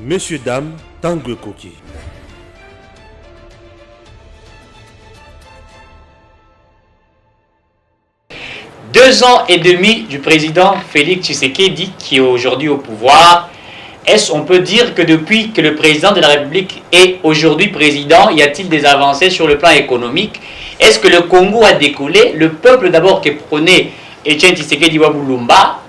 Messieurs, dames, Tangue Koki. Deux ans et demi du président Félix Tshisekedi qui est aujourd'hui au pouvoir. Est-ce qu'on peut dire que depuis que le président de la République est aujourd'hui président, y a-t-il des avancées sur le plan économique? Est-ce que le Congo a décollé? Le peuple d'abord qui prenait Etienne Tshisekedi Wabulumba,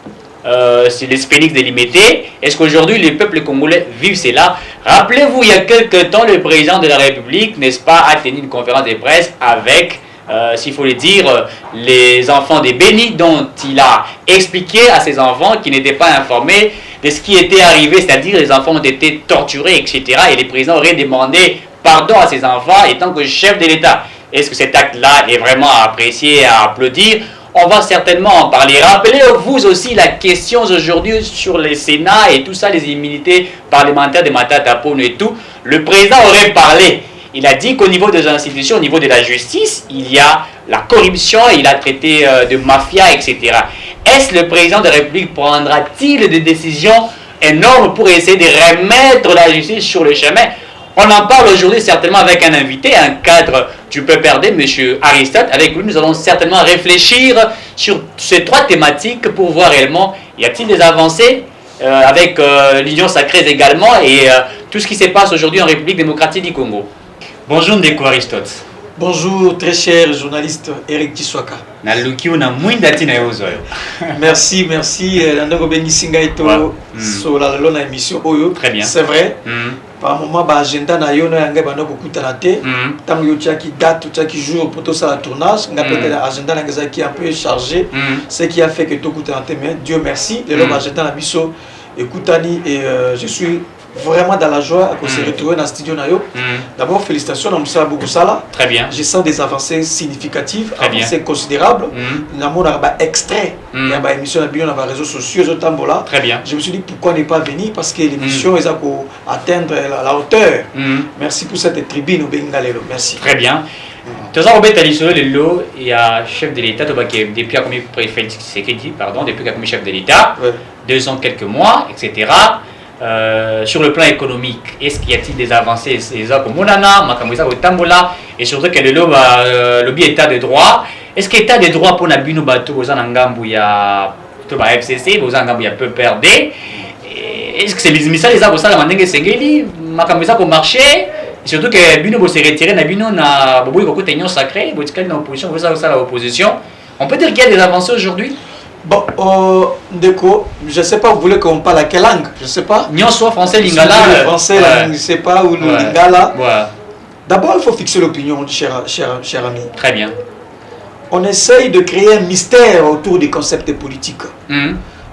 c'est les Félix délimité. Est-ce qu'aujourd'hui les peuples congolais vivent cela? Rappelez-vous, il y a quelques temps, le président de la République, n'est-ce pas, a tenu une conférence de presse avec, s'il faut le dire, les enfants des bénis, dont il a expliqué à ses enfants qui n'étaient pas informés de ce qui était arrivé, c'est-à-dire les enfants ont été torturés, etc. Et les présidents auraient demandé pardon à ses enfants étant que chef de l'État. Est-ce que cet acte-là est vraiment à apprécier, à applaudir? On va certainement en parler. Rappelez-vous aussi la question aujourd'hui sur le Sénat et tout ça, les immunités parlementaires de Matata Ponyo et tout. Le président aurait parlé. Il a dit qu'au niveau des institutions, au niveau de la justice, il y a la corruption, il a traité de mafia, etc. Est-ce le président de la République prendra-t-il des décisions énormes pour essayer de remettre la justice sur le chemin? On en parle aujourd'hui certainement avec un invité, un cadre du PPRD, M. Aristote. Avec lui, nous allons certainement réfléchir sur ces trois thématiques pour voir réellement, y a-t-il des avancées avec l'Union sacrée également et tout ce qui se passe aujourd'hui en République démocratique du Congo. Bonjour Ndeko Aristote. Bonjour très cher journaliste Eric Kiswaka. Merci, merci. Sur la émission Oyo. Très bien. C'est vrai. Par moment, l'agenda na yo na yanga bana beaucoup talaté. Tant yo qui date, qui jour pour tout ça la tournage, on a peut-être l'agenda na qui est un peu chargé. Ce qui a fait que tout coûte mais Dieu merci. Le long agenda na biso écoutani et je suis vraiment dans la joie à se retrouver dans le studio Nayo. D'abord, félicitations à Moussa Bougoussala. Très bien. Je sens des avancées significatives, Très avancées considérables. Nous avons un extrait de l'émission sur les réseaux sociaux. Très bien. Je me suis dit pourquoi ne pas venir parce que l'émission est à atteindre la hauteur. Merci pour cette tribune au Bengalelo. Merci. Très bien. Tout ça, Robert Alisolo, il y a chef de l'État, depuis comme préfet Tshisekedi, pardon, depuis comme chef de l'État, 2 ans, quelques mois, etc. Sur le plan économique, est-ce qu'il y a-t-il des avancées et surtout que le lobby état de droit, est-ce que l'état de droit pour Nabino Bato aux Anangambu il y a FCC, aux Anangambu il y a peu perdé, est-ce que c'est les émissaires les arbres ça la mandenge sengeli makamisa pour marcher, surtout que Bino s'est retiré Nabino na bobo beaucoup d'union sacrée, botikali na opposition, vous ça la opposition, on peut dire qu'il y a des avancées aujourd'hui. Bon, Ndeko, je ne sais pas, vous voulez qu'on parle à quelle langue? Je ne sais pas. Nyon soit français, lingala. Français, je ne sais pas, ou le lingala. Ouais. D'abord, il faut fixer l'opinion, cher ami. Très bien. On essaye de créer un mystère autour des concepts politiques.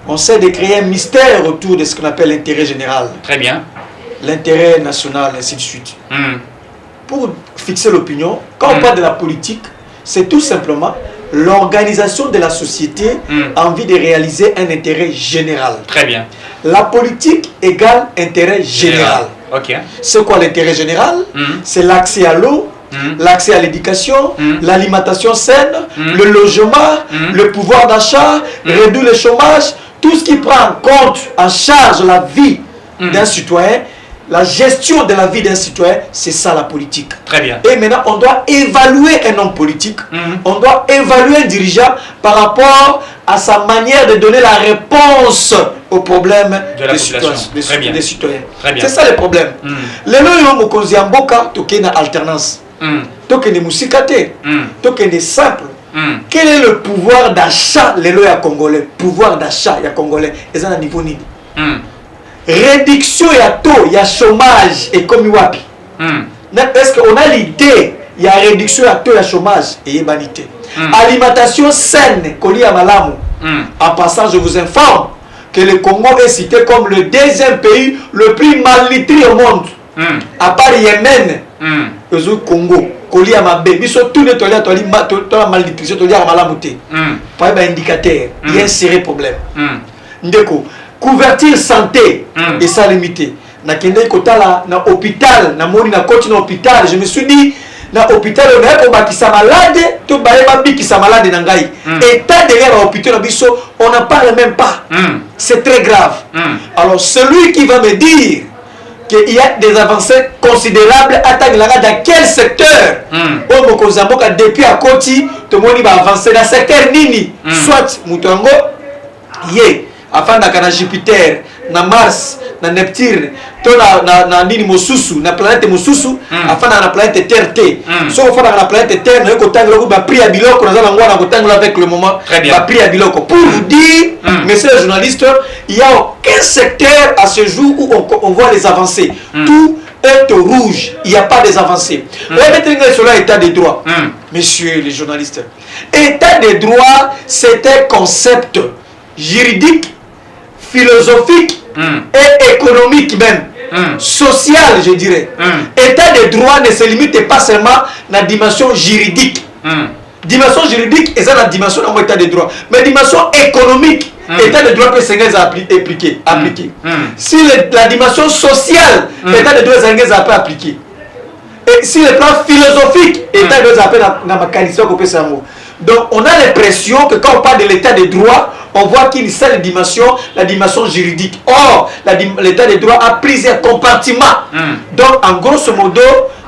On essaie de créer un mystère autour de ce qu'on appelle l'intérêt général. Très bien. L'intérêt national, ainsi de suite. Pour fixer l'opinion, quand on parle de la politique, c'est tout simplement l'organisation de la société a envie de réaliser un intérêt général. Très bien. La politique égale intérêt général. Ok. C'est quoi l'intérêt général? C'est l'accès à l'eau, l'accès à l'éducation, l'alimentation saine, le logement, le pouvoir d'achat, réduire le chômage, tout ce qui prend en charge la vie d'un citoyen. La gestion de la vie d'un citoyen, c'est ça la politique. Très bien. Et maintenant, on doit évaluer un homme politique, on doit évaluer un dirigeant par rapport à sa manière de donner la réponse aux problèmes des citoyens. C'est ça le problème. Les lois mokozi amboka tokena alternance. Tokene musikate. Tokene simple. Quel est le pouvoir d'achat les lois congolais? Pouvoir d'achat ya congolais. Et ça à niveau ni. Réduction ya taux, ya chômage et comme wapi. Est-ce qu'on a l'idée, il y a réduction ya taux, ya chômage et humanité. Alimentation saine, koli ya malamu. En passant, je vous informe que le Congo est cité comme le 2e pays le plus malnutri au monde. À part Yémen, le Congo, koli ya mabe. Biso tout le temps la malnutrition, to ya malamu te. Pas un indicateur, il y a un sérieux problème. Ndeko. Couverture santé et ça limité. Na kende kotala na hôpital, na moni na koti na hôpital, je me suis dit na hôpital on a pas qui sa malade, to baye ba bi qui sa malade na ngai. État derrière l'hôpital na biso, on n'en parle même pas. C'est très grave. Alors celui qui va me dire qu'il y a des avancées considérables dans quel secteur au Mokozamboka depuis à Koti tout le monde va avancer dans secteur nini soit Mutongo yé afin na Jupiter na Mars na Neptune to na nini mosusu na planète mosusu afin na planète Terre T so afin na planète Terre na ko tangelo ba prix à biloko na za ngwana ko tangelo avec le moment ba prix à biloko pour vous dire messieurs les journalistes il y a aucun secteur à ce jour où on voit les avancées tout est au rouge il n'y a pas des avancées on va mettre sur l'état des droits messieurs les journalistes état des droits c'est un concept juridique philosophique et économique même, social je dirais. État de droit ne se limite pas seulement à la dimension juridique. Dimension juridique, c'est la dimension de l'état de droit. Mais dimension économique, état de droit peut s'appliquer. Si la dimension sociale, état de droit peut appliquer. Et si le plan philosophique, état de droit peut s'appliquer. Donc on a l'impression que quand on parle de l'état de droit, on voit qu'il y a une seule dimension, la dimension juridique. Or, l'état de droit a plusieurs compartiments. Donc, en grosso modo,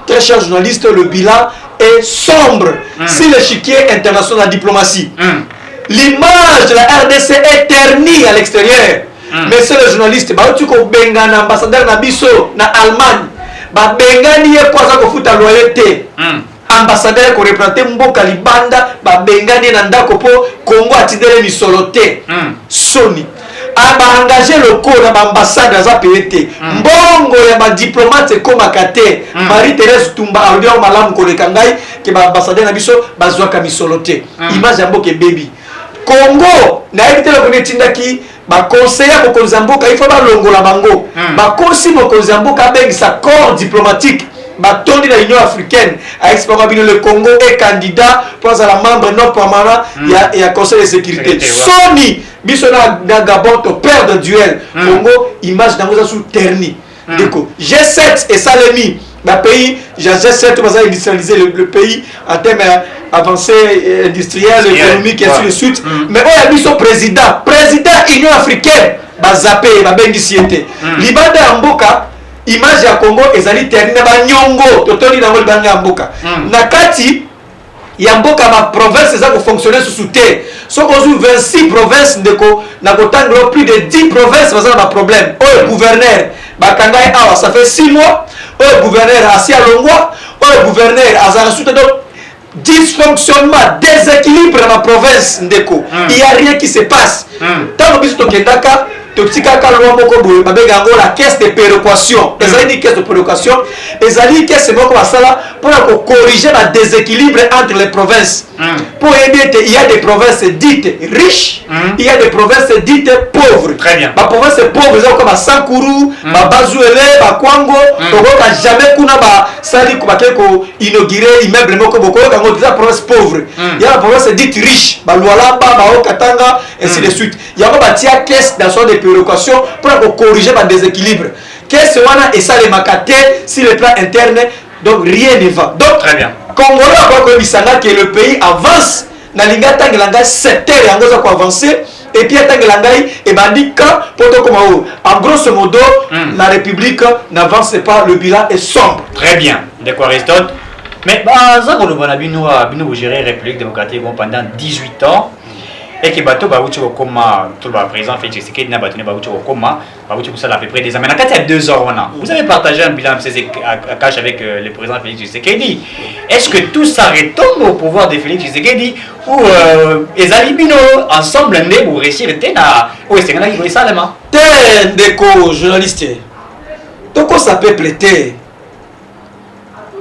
très chers journalistes, le bilan est sombre. Si l'échiquier international de la diplomatie, l'image de la RDC est ternie à l'extérieur. Mais c'est le journaliste, tu as un ambassadeur Nabiso, na Allemagne, bengani est quoi ça qu'on fout à loyauté. Ambassadeur qui représente Mboka Libanda bengani na ndako po Congo atidele misolo te Sony aba engagé le corps na ambassade za pété mbongo ya ba diplomate koma kate Marie-Thérèse Tumba alobia malamu ko lekangai ke ba ambassadeur na biso bazwaka misolo te image ya mboke baby Congo na éviter ko netindaki ba conseiller ko Konzamboka il faut ba longola bango ba konsi mo Konzamboka bengisa corps diplomatique Batondi de l'Union africaine a expliqué le Congo est candidat pour être membre non permanent et à Conseil de sécurité. Sony, Bissona Gabon, père de duel. Congo, image dans sous terni. G7 et Salemi, le pays, G7 va industrialiser le pays en termes avancés industriels, économiques et ainsi de suite. Mais on a mis son président Union africaine, Bazapé, Babengisiete. Libanda Mboka. Image ya Congo ezali termine ba nyongo totoni na ngolibanga ya mboka na kati ya mboka ma province za ko fonctionner sous terre so ko 26 provinces ndeko na kotanglo plus de 10 provinces bazana ba problème o gouverneur bakangai awa ça fait 6 mois o gouverneur asia longwa o gouverneur azana sous donc dysfonctionnement déséquilibre dans ma province ndeko il y a rien qui se passe tant biso to kendaka totikaka loi moko boye babega ngo la caisse de péréquation ezali une caisse de péréquation ezali caisse moko basala pour corriger le déséquilibre entre les provinces pour aider il y a des provinces dites riches il y a des provinces dites pauvres très bien ba province pauvres comme Sankuru ba Bazuele ba Kwango tokoka jamais kuna ba sali ko bakeko inaugurer immeuble moko boko kango des provinces pauvres il y a la province dite riche ba Lualaba ba Okatanga ainsi de suite il y a ba tia caisse dans son péréquation pour corriger le déséquilibre. Qu'est-ce qu'on a et ça les macatés sur le plan interne, donc rien ne va. Donc, très bien. Congo que le pays avance, Nalinga Tangalanga, secteur et avancer, et puis Tangalanga et Bandika, en grosso modo, la République n'avance pas, le bilan est sombre. Très bien, d'accord Aristote. Mais, ça, on a géré la République démocratique pendant 18 ans. Et que bateau bauchi okoma tout le président Félix Tshisekedi na bateau bauchi okoma bauchi pour ça à peu près des années. Quand il y a 2 ans vous avez partagé un bilan à cash avec le président Félix Tshisekedi. Est-ce que tout ça retombe au pouvoir de Félix Tshisekedi ou ezali bino ensemble ne pour réussir tena ou est-ce que na ki ça lema ten deko journaliste toko ça peuple te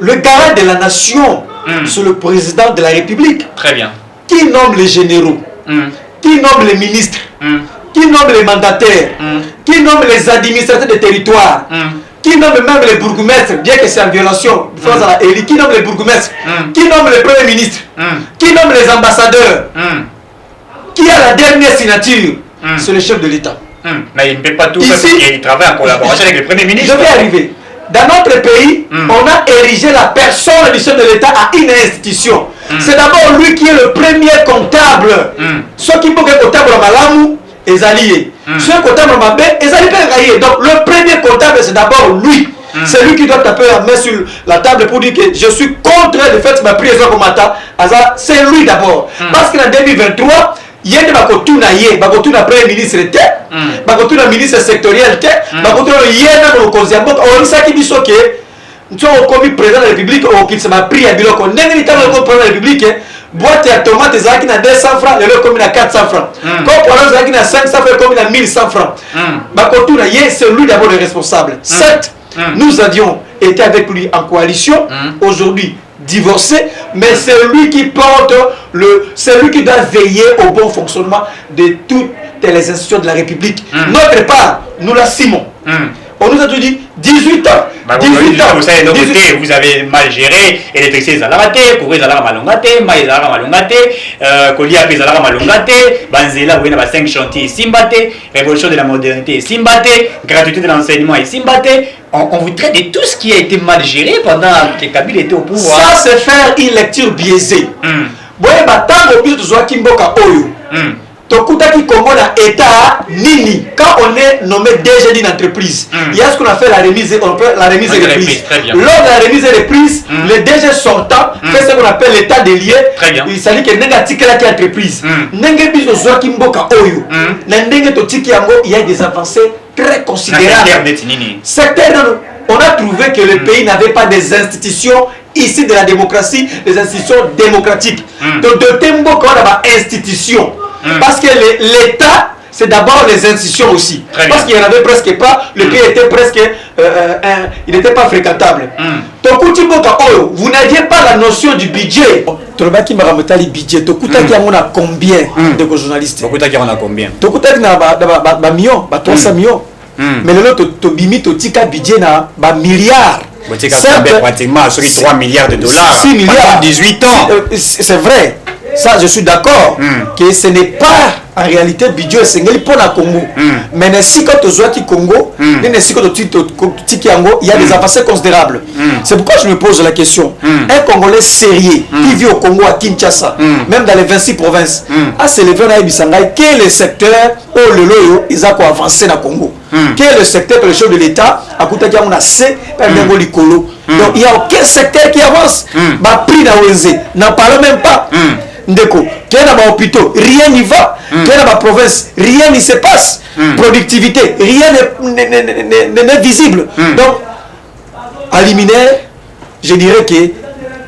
le garant de la nation c'est le président de la République. Très bien. Qui nomme les généraux? Qui nomme les ministres, qui nomme les mandataires, qui nomme les administrateurs de territoire, qui nomme même les bourgmestres, bien que c'est en violation, qui nomme les bourgmestres, qui nomme le premier ministre, qui nomme les ambassadeurs, qui a la dernière signature, c'est le chef de l'État. Mais il ne peut pas tout faire, il travaille en collaboration avec le premier ministre. Je vais arriver. Dans notre pays, on a érigé la personne du chef de l'État à une institution. C'est d'abord lui qui est le premier comptable. Ceux qui peuvent être comptable à Malamu, les alliés. Ceux comptables à Mabé, les alliés. Donc le premier comptable, c'est d'abord lui. C'est lui qui doit taper la main sur la table pour dire que je suis contre le fait que ma prière comme Mata. C'est lui d'abord. Parce qu'en 2023, il y a des bakotuna yé, bakotuna premier ministre té, bakotuna ministre sectoriel té, bakotuna yéna no konziambo, on ça qui dit que nous avons commis président de la République au qui m'a pris à biloko. N'est-ce pas le président de la République? Boîte à tomates zaki na 200 francs, le comme na 400 francs. Comme pour zaki na 500 francs, comme na 1100 francs. Bakotuna yé, c'est lui d'abord le responsable. Certes, nous avions été avec lui en coalition. Aujourd'hui, divorcé, mais c'est lui qui porte c'est lui qui doit veiller au bon fonctionnement de toutes les institutions de la République. Notre part, nous l'assumons. On nous a tout dit 18 ans. 18 ans. Vous savez, d'un côté, vous avez mal géré, électricité zalarate, courrier zalara malongate, maïs zalara malongate, colia zalara malongate, banzela, vous avez 5 chantiers simbate, révolution de la modernité simbate, gratuité de l'enseignement simbate. On vous traite de tout ce qui a été mal géré pendant que Kabila était au pouvoir. Ça, c'est faire une lecture biaisée. Bon, tant que vous avez Kimboka Oyo. Tokuta qui Congo na état nini quand on est nommé DG d'une entreprise, il y a ce qu'on appelle la remise et reprise. Lors de la remise et reprise, le DG sortant fait ce qu'on appelle l'état des lieux. Il s'agit que nenga tikela qui entreprise. Nenga biso zo kimboka oyo. Nenga to tiki yango, il y a des avancées très considérables. Secteur, on a trouvé que le pays n'avait pas des institutions ici de la démocratie, des institutions démocratiques. Donc de Temboka on a des institutions. Parce que l'État, c'est d'abord les institutions aussi. Parce qu'il n'y en avait presque pas, le pays était presque, il n'était pas fréquentable. Donc, vous n'aviez pas la notion du budget. Tolobaki maramatali budget. Tokuta qui a combien de journalistes? Tokuta qui a combien? Tokuta qui a millions, 300 millions. Mais le lot, tobimi totika budget na ba milliards. Pratiquement sur les 3 milliards de dollars. 6 milliards. 18 ans. C'est vrai. Ça, je suis d'accord que ce n'est pas en réalité budget c'est pour la Congo. Mais si quand tu joues qui Congo, il y a des avancées considérables. C'est pourquoi je me pose la question. Un Congolais sérieux qui vit au Congo à Kinshasa, même dans les 26 provinces, a s'élevé à Ibisangaï, quel est le secteur où le loyo ils ont avancé dans le Congo? Quel est le secteur que le chef de l'État a coûté à mon assez par le Licolo? Donc il n'y a aucun secteur qui avance. Prix na Wenze, n'en parle même pas. Ndeko, qu'il y a dans les hôpitaux, rien n'y va. Qu'il y a dans la province, rien n'y se passe. Productivité, rien n'est visible. Donc, à liminaire, je dirais que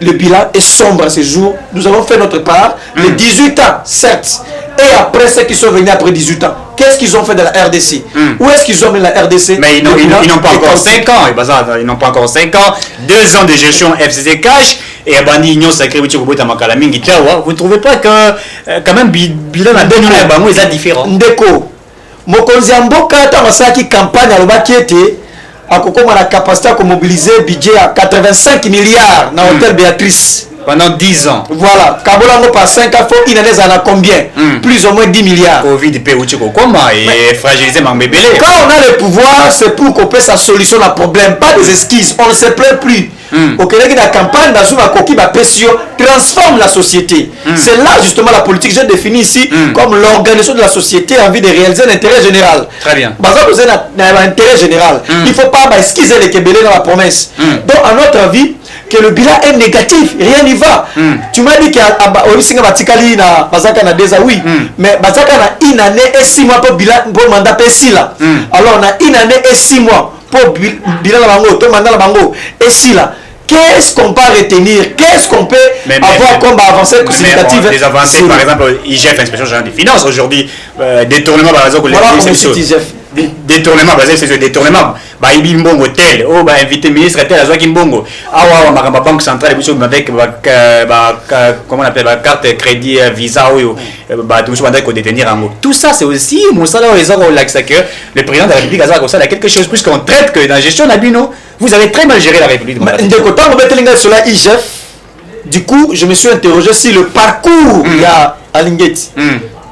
le bilan est sombre à ce jour. Nous avons fait notre part. Les 18 ans, certes. Et après ceux qui sont venus après 18 ans, qu'est-ce qu'ils ont fait de la RDC? Où est-ce qu'ils ont mis la RDC? Mais ils n'ont pas encore 5 ans. Ils n'ont pas encore 5 ans. 2 ans de gestion FCC Cash. Et Abani Union Sacrée, vous ne trouvez pas que quand même bilan à 2 ans est différent? Ndeko, Mokonzi Mboka, Tamasaki campagne à l'Obakiete, a la capacité à mobiliser un budget à 85 milliards dans l'hôtel Béatrice. Pendant 10 ans. Voilà. Kabolango par 5 ans, il y en a combien? Plus ou moins 10 milliards. Covid et fragiliser Mambébélé. Quand on a le pouvoir, c'est pour qu'on puisse sa solution à problème, pas des esquisses. On ne se plaint plus. Au Québec, la campagne, dans une coquille, transforme la société. C'est là justement la politique que j'ai définie ici comme l'organisation de la société en vue de réaliser l'intérêt général. Très bien. Vous avez l'intérêt général. Il ne faut pas esquisser les Québécois dans la promesse. Donc, à notre avis, que le bilan est négatif, rien n'y va. Tu m'as dit qu'il y a Batikali na Bazaka na déjà oui, mais Bazaka na une année et 6 mois pour bilan pour mandat pessi là. Alors on a une année et 6 mois pour bilan la bango, pour mandat la bango et si là. Qu'est-ce qu'on peut retenir? Qu'est-ce qu'on peut avoir comme avancée significative? Des avancées, par exemple, IGF, Inspection Générale des Finances, aujourd'hui, détournement par exemple, détournement, c'est ce détournement. Bah, il y a un hôtel, oh, bah, invité ministre tel, à Kimbongo. Ah, ouais, ma banque centrale, avec, comment on appelle, carte crédit, visa, bah, tout ça, qu'on détenir en mot. Tout ça, c'est aussi, mon salaire, les gens, que le président de la République a quelque chose plus qu'on traite que dans la gestion d'Abino. Vous avez très mal géré la République. Quand on met sur la IGF, du coup, je me suis interrogé sur le parcours il y a à Lingeti,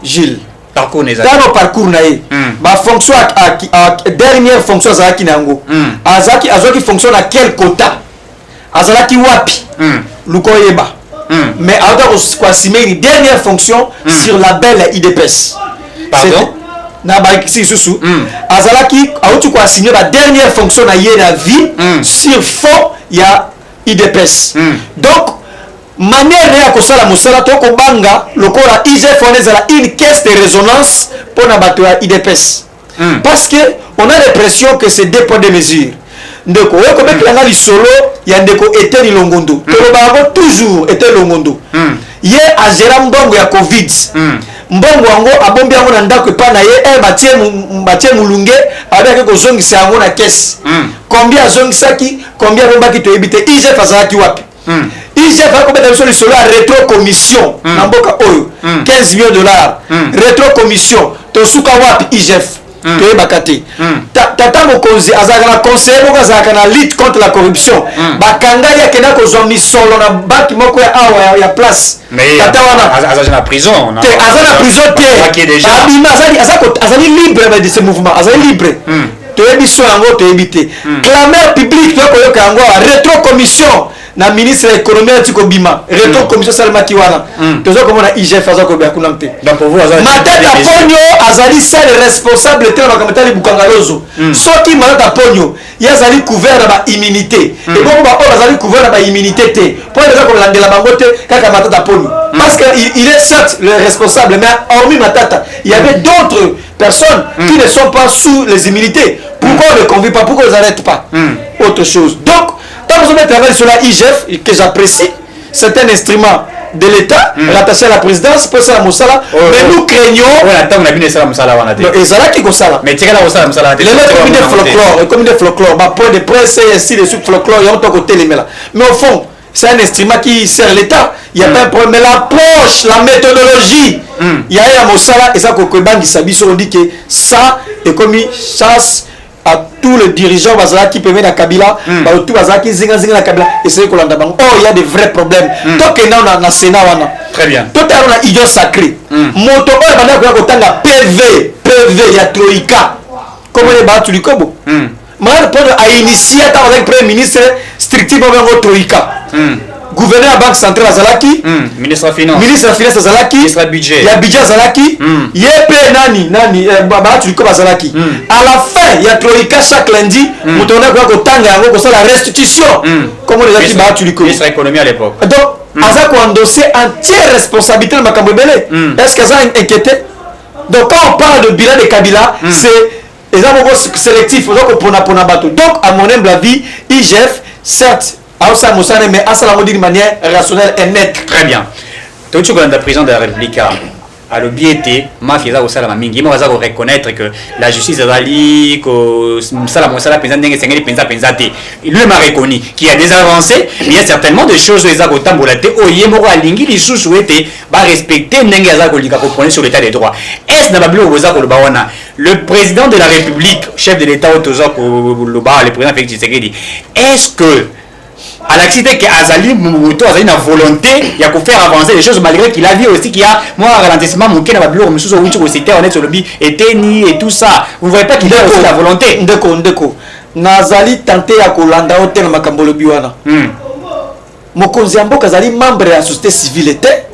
Gilles. Parcours dans le parcours naïe ma fonction dernière fonction azaki nango azaki fonctionne à quel quota azalaki wapi lukoyeba mais alors quoi une dernière fonction sur la belle IDPS. Pardon? na bakisi susu azalaki auti ko assigner la dernière fonction na yé na vie sur fond ya IDPS donc manière ya kosala musala to ko banga lokola IGF on ezala une caisse de résonance pour na bato ya IDPS parce que on a l'impression que c'est deux poids deux mesures ndeko we ko beklanga lisolo ya ndeko Eteni Longondo to ba toujours Eteni Longondo ye agera mbongo ya covid mbongo wango abombi yango na ndako epa na ye batie mulunge abaki kozongisa yango na kesi combien azongisaki combien abombaki toyebi te IGF azalaki wapi IGF akobeta biso lisolo ya rétro commission na mboka oyo 15 millions de dollars rétro commission tosuka wapi IGF toyebaka te tata mokonzi azalaka na conseiller moko azalaka na lutte contre la corruption bakangai akenda kozwa misolo na banki moko ya awa ya place tata wana aza na prison te aza na prison te abima azali libre de ce mouvement azali libre toyebi so yango toyebi te clameur publique tokoyoka yango rétro commission na ministre de l'économie atiko bima rétro commission salemaki wana tozo komona IGF aza ko biakuna te donc pour vous matata ponyo azali seul responsable te na kamatali bukangalozo soki matata ponyo ya azali couvert na ba immunité et bon ba on azali couvert na ba immunité te pour les gens comme landela bango te kaka matata ponyo parce que il est certes le responsable mais hormis matata il y avait d'autres personnes qui ne sont pas sous les immunités pourquoi on ne convie pas pourquoi on les arrête pas autre chose donc quand vous travaillez sur la IGF, que j'apprécie, c'est un instrument de l'État rattaché à la présidence pour ça Moussala, mais nous craignons. Et ça là qui est ça. Mais tu as ça Moussala. Les communes de folklore, ma point de presse et ainsi de suite folklore, il y a un côté les là. Mais au fond, c'est un instrument qui sert l'État. Il y a pas un problème. Mais l'approche, la méthodologie, il y a un Moussala et ça qu'on on dit que ça est comme chasse à tous les dirigeants qui permettent la Kabila, tout qui zinga la Kabila et c'est qu'on a oh il y a des vrais problèmes. Donc on a Sénat très bien. Tout on a idiot sacré. Moto on a la PV il y a Troïka. Comment les battu du Kobo. Moi pour a initié avec le premier ministre strictement Troïka. Gouverneur de la Banque Centrale Azalaki, ministre de la Finance Azalaki, ministre du Budget, il y a budget Azalaki, il y a Azalaki. À la fin, il y a Troïka chaque lundi, on a la restitution. Comme on les a dit, ministre de l'économie à l'époque. Donc, Azak a endossé entière responsabilité de Makambebele. Est-ce qu'Azak est inquiété? Donc, quand on parle de bilan de Kabila, c'est sélectif. Donc, à mon humble avis, IGF, certes, mais à ça d'une manière rationnelle et nette. Très bien. Tout ce qu'on a président de la République à l'objet mafia au salam mingi moi va reconnaître que la justice ali que salam président n'engage sengeli penza te il lui m'a reconnu qu'il y a des avancées mais il y a certainement des choses les ago tambolate oye moko alingi li sous souhaiter ba respecter n'engage ago lika ko prendre sur l'état des droits est na babilo boza ko bawana le président de la République chef de l'état autoza ko le président Félix Tshisekedi est-ce que à l'accident que Azali Mouto a une volonté il y a pour faire avancer les choses malgré qu'il a vu aussi qu'il y a moi un ralentissement mon n'a pas bloqué mais sous au cité on est sur le bi Eteni et tout ça vous voyez pas qu'il a aussi la volonté ndeko Nazali tenté à Kolanda hôtel makambo le biwana mokonzi mboka Azali membre de la société civile était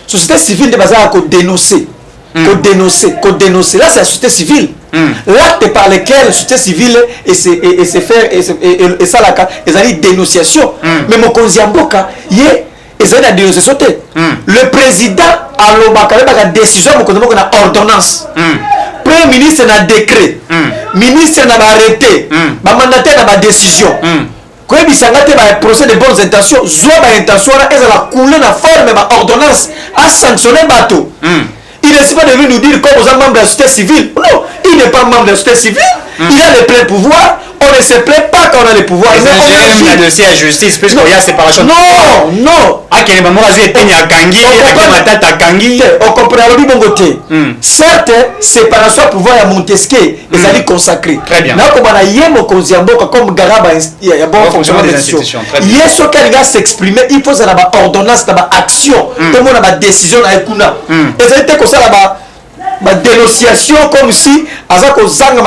société civile de bazar ko dénoncer là c'est la société civile l'acte par lequel la société civile et ça ils ont dénonciation mais mon konziamboka ils ont la dénonciation le président a la décision na ordonnance premier ministre na décret ministre na arrêté mandataire na décision quand il s'engage dans procès de bonnes intentions soit ba intention là la couler na forme ma ordonnance à sanctionner bateau. Il n'est pas devenu nous dire comme aux membre de la société civile. Non, il n'est pas membre de la société civile. Il a les pleins pouvoirs. On ne se plaît pas quand on a les pouvoirs. Mais on a dossier à justice puisqu'il y a séparation. Non. Ah, quel moment vas-y peigner à Kangi, à Kangi. On comprend le bon côté. Certes, séparation pouvoir à Montesquieu, ils allaient consacrer. Très bien. Mais comme on a yémo konziamboka comme Garaba, il y a bon fonctionnement des institutions. Il y a ce qu'il va s'exprimer, il faut ça la ordonnance, la action, tout le monde a décision à Ekuna. Et ça a été comme ça là-bas. Ma dénonciation comme si azako zanga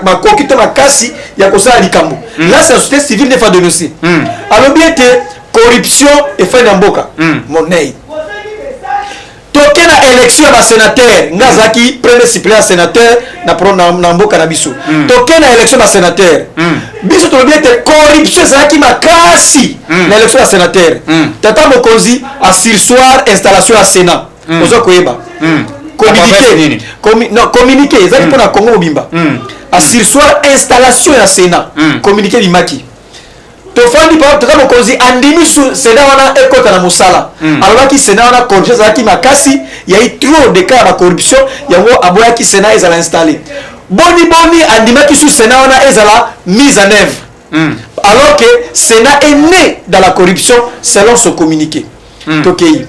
ma kokito makasi ya kosala likambo là c'est la société civile ne fa dénoncer alors bien que corruption et fait n'amboka monnaie to toke na élection ya sénateur ngazaki premier suppléant sénateur na mboka na biso toke na élection ya sénateur biso tolobi ete corruption ezalaki makasi na élection ya sénateur tata mokonzi a sursoir installation ya sénat ozo koyeba communiqué ezali mpona Congo mobimba a sursoir installation ya sénat communiqué limaki tofandi pa tata mokonzi andimi sénat wana ekota na mosala alobaki sénat wana corruption ezalaki makasi ya trop de cas ya corruption yango aboyaki sénat ezala installé boni andimaki sous sénat wana ezala mise en œuvre alors que sénat est né dans la corruption selon son communiqué tokei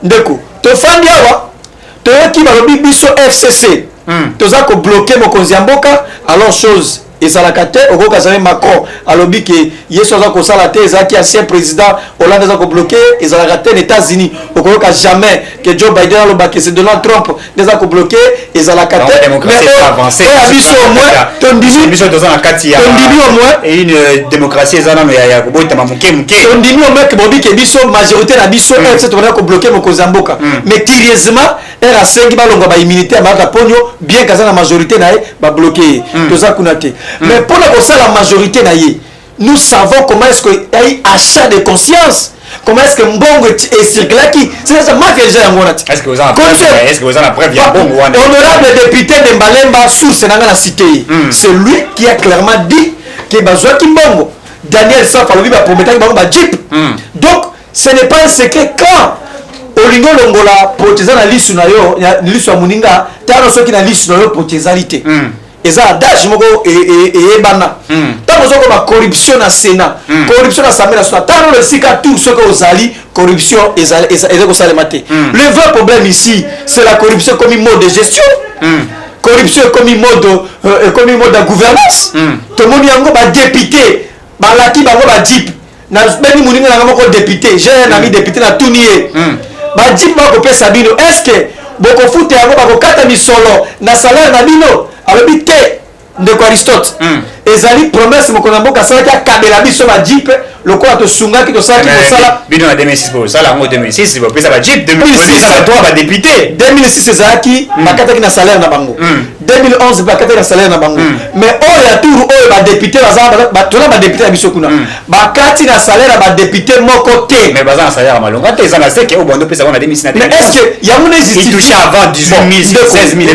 ndeko tofandi awa toyoki balobi biso FCC toza ko bloquer mokonzi ya mboka alors chose ezalaka te okokazali Macron alobi ke yesu aza kosala te ezalaki ancien président Hollande aza kobloke ezalaka te na États-Unis okoyoka jamais que Joe Biden alobaki c'est Donald Trump eza kobloke ezalaka te mais biso au moins tondimi au moins et une démocratie ezana ya kobotama muke tondimi au moins ke bobi ke biso majorité na biso FC tokona kobloke mokonzi ya mboka mais curieusement era sengi balonga ba immunité ya maka ponyo bien kaza na majorité na ye ba bloquer toza kuna te. Mais pour la majorité, nous savons comment est-ce qu'il y a eu achat de conscience. Comment est-ce que Mbongo est circulé qui c'est ça ma que j'ai en Est-ce que vous en avez preuve honorable député de Mbalemba source dans la cité. C'est lui qui a clairement dit que Bazwa Kimbongo Daniel Safa lui va promettre qu'il Jeep. Donc ce n'est pas un secret quand Olingo Longola protéger la liste na yo liste ya muninga tano ceux qui na liste na yo protégalité. Eza adage moko ebana tango zoko ba corruption na Sénat corruption na Assemblée nationale tango le sika tout ce que ozali corruption ezako salemate. Le vrai problème ici c'est la corruption comme mode de gestion corruption comme mode de gouvernance tout le monde yango ba député ba laki bango ba Jeep na beni muninga na moko député j'ai un ami député na Tunier ba Jeep ba ko pesa bino est-ce que boko fute yango ba ko kata misolo na salaire na bino alobi te ndeko Aristote ezali promesse mokona mboka salaki akabela biso ba Jeep lokola tosungaki tosalaki kosala bino na 2006 po sala ngo 2006 bo pesa ba Jeep 2006 ba toi ba député 2006 ezalaki bakataki na salaire na bango 2011 bakataki na salaire na bango mais oyo ya tour oyo ba député tona ba député ya biso kuna bakati na salaire ba député moko te mais baza na salaire malonga te ezanga seke o bondo pesa na 2006 na 2011 mais est-ce que yango ne justifie il touchait avant 18 000 16 000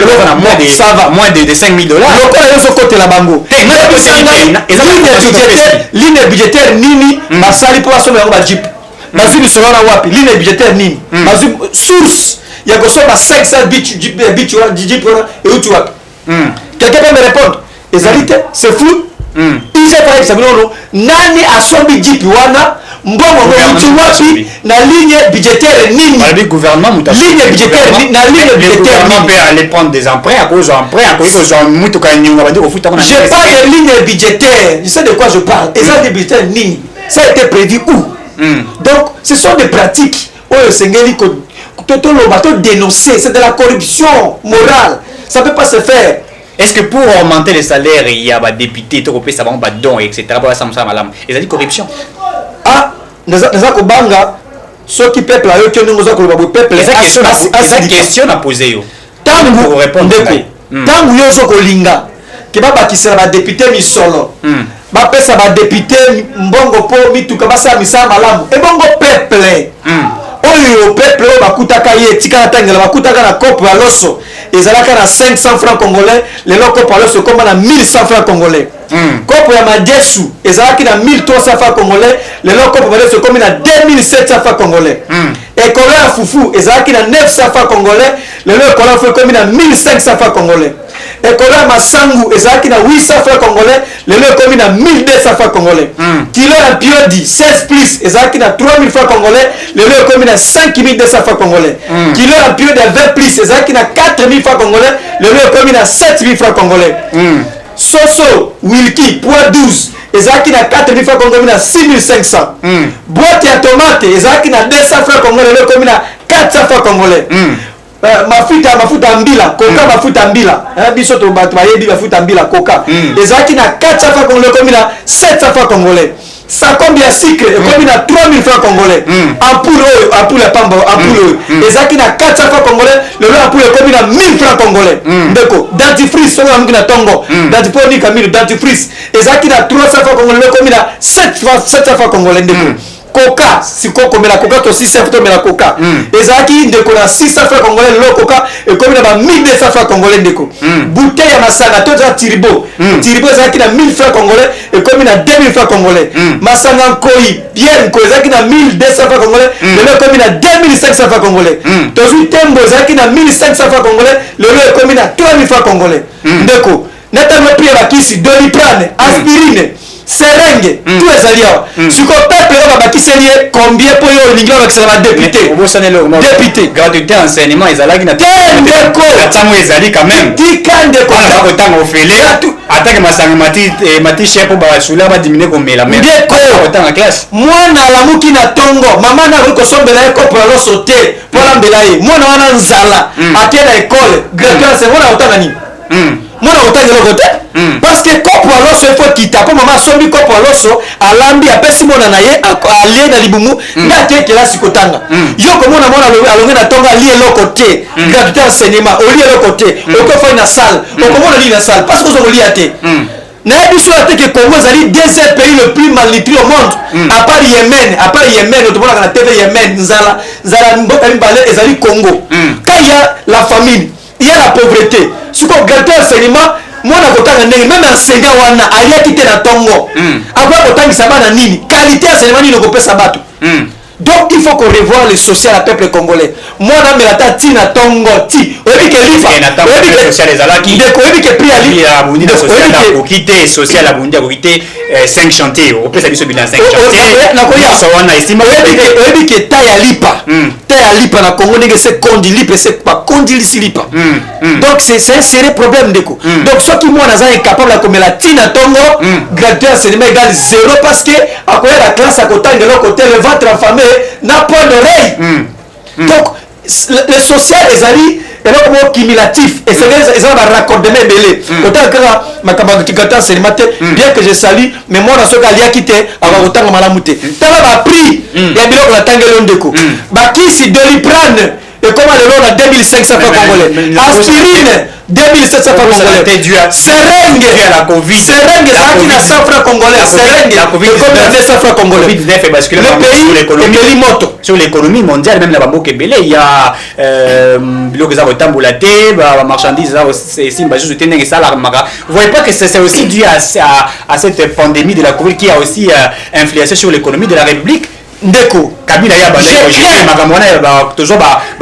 moins de 5 000 dollars lokola yo sokote la bango ligne budgétaire nini basali po basomba yango ba Jeep bazwi misolo na wapi ligne budgétaire nini bazwi source ya kosomba 500 Jeep wana euti wapi quelqu'un peut me répondre ezali te c'est fou ije pa examiner nani asombi Jeep wana mbongo euti wapi na ligne budgétaire nini le gouvernement ligne budgétaire na ligne budgétaire on peut aller prendre des emprunts à cause d'emprunts à cause de mutuka nyunga bandi ko futa je parle de ligne budgétaire je sais de quoi je parle et ça de budgétaire nini ça a été prévu où donc ce sont des pratiques oyo sengeli ko to dénoncer c'est de la corruption morale ça peut pas se faire. Est-ce que pour augmenter les salaires il y a des députés to kopesa bango ba don etc. ba samsa malam et ça dit corruption naza kobanga soki peuple ayo ke ndongo za koloba bo peuple esa question à poser yo tangu pour répondre tangu yo so kolinga ke babakisela ba député misolo bapesa ba député mbongo po mituka basala misala malamu ebongo peuple oyo peuple oyo bakutaka ye etikala tangela bakutaka na kopo ya loso ezalaka na 500 francs congolais lelo kopo ya loso ekoma na 1100 francs congolais kopo ya madesu ezalaki na 1300 francs congolais lelo kopo ya madesu ekomi na 2700 francs congolais ekolo ya fufu ezalaki na 900 francs congolais lelo ekolo ya fufu ekomi na 1500 francs congolais ekolo ya masangu ezalaki na 800 francs congolais lelo ekomi na 1200 francs congolais kilo ya biodi 16 plus ezalaki na 3000 francs congolais lelo ekomi na 5200 francs congolais kilo ya biodi ya 20 plus ezalaki na 4000 francs congolais lelo ekomi na 7000 francs congolais soso wilki poids 12 ezalaki na 4000 francs congolais na 6500 boîte ya tomate ezalaki na 200 francs congolais lelo ekomi na 400 francs congolais mafuta mbila koka mafuta mbila biso to bato bayebi mafuta mbila koka ezalaki na 400 francs congolais komi na 700 francs congolais ça combien cycle comme na 3000 francs congolais ampoule ya pamba ampoule ezaki na 400 francs congolais le ampoule comme na 1000 francs congolais ndeko dentifrice songa mungi na tongo dentifrice ni kamilo dentifrice ezaki na 300 francs congolais comme na 700 francs congolais ndeko coca siko komela coca to 600 francs mela coca ezaki ndeko na 600 francs congolais le coca et comme na ba 1200 francs congolais ndeko bouteille ya masanga to za tiribo ezaki na 1000 francs congolais et comme na 2000 francs congolais masanga nkoi bien ko ezaki na 1200 francs congolais le comme na 2500 francs congolais tozu tembo ezaki na 1500 francs congolais le comme na 3000 francs congolais ndeko netama pia bakisi doliprane aspirine serenge tout ezali awa siko peuple oyo babakiseli ye combien po yo olingi babakisela badepute député gratuité enseignement ezalaki na ndeko ntango ezali quand même tika ndeko wana bakotanga ofele atake masanga mati chef po basula badimine komela ndeko otanga classe mwana alamuki na tongo mama na akoki kosombela ye kopo ya loso te mpo alambela ye mwana wana nzala ake na ekole gratuité mwana akotanga nini mwana akotanga eloko te parce que kopo ya loso efo kita mpo mama asombi kopo ya loso alambi apesi mwana na ye alie na libumu nde ate kelasi kotanga yo komona mwana alongi na tongo alie eloko te gratuité enseignement olie eloko te okofai na salle okomona nini na salle parce que ozokolia te nayebi so ate ke Congo ezali deuxième pays le plus malnutri au monde à part Yémen otomonaka na TV Yémen nzala mboka mibale ezali Congo quand il y a la famine il y a la pauvreté siko gratuité enseignement mwana kotanga ndenge même enseigna wana aliaki te na tongo akoya kotangisa bana nini qualité enseignement nini okopesa bato donc il faut qu'on revoie le social à peuple congolais mwana mbela ta ti na tongo ti oyebi ke lipa oyebi ke prix ali ya bundi na social na kokite social abundi akokite 5 chantiers opesa biso bilan 5 chantiers nakoya so wana estima oyebi ke ta ya lipa na Congo ndenge se kondi lipa se pas kondi lisi lipa donc c'est un sérieux problème ndeko donc soki mwana za incapable ya komela ti na tongo gratuité enseignement égal 0 parce que akoya la classe akotanga eloko te le ventre enfamé n'a point d'oreille donc le social ezali eloko moko cumulatif et c'est ça va raccordement ebele otanga kaka makambo ya gratuité enseignement te bien que je salue mais mwana soki aliaki te akakotanga malamu te tala baprix ya biloko natangeli yo ndeko bakisi doliprane ekoma lelo na 2500 francs congolais aspirine 2700 francs congolais serenge ezalaki na 100 francs congolais serenge ekomi na 200 francs congolais le pays emeli moto sur l'économie mondiale même na bamboka ebele ya biloko eza kotambola te bamarchandise eza esimba juste te ndenge esalamaka vous voyez pas que c'est aussi dû à cette pandémie de la Covid qui a aussi influencé sur l'économie de la République ndeko kabila ya makambo wana toujours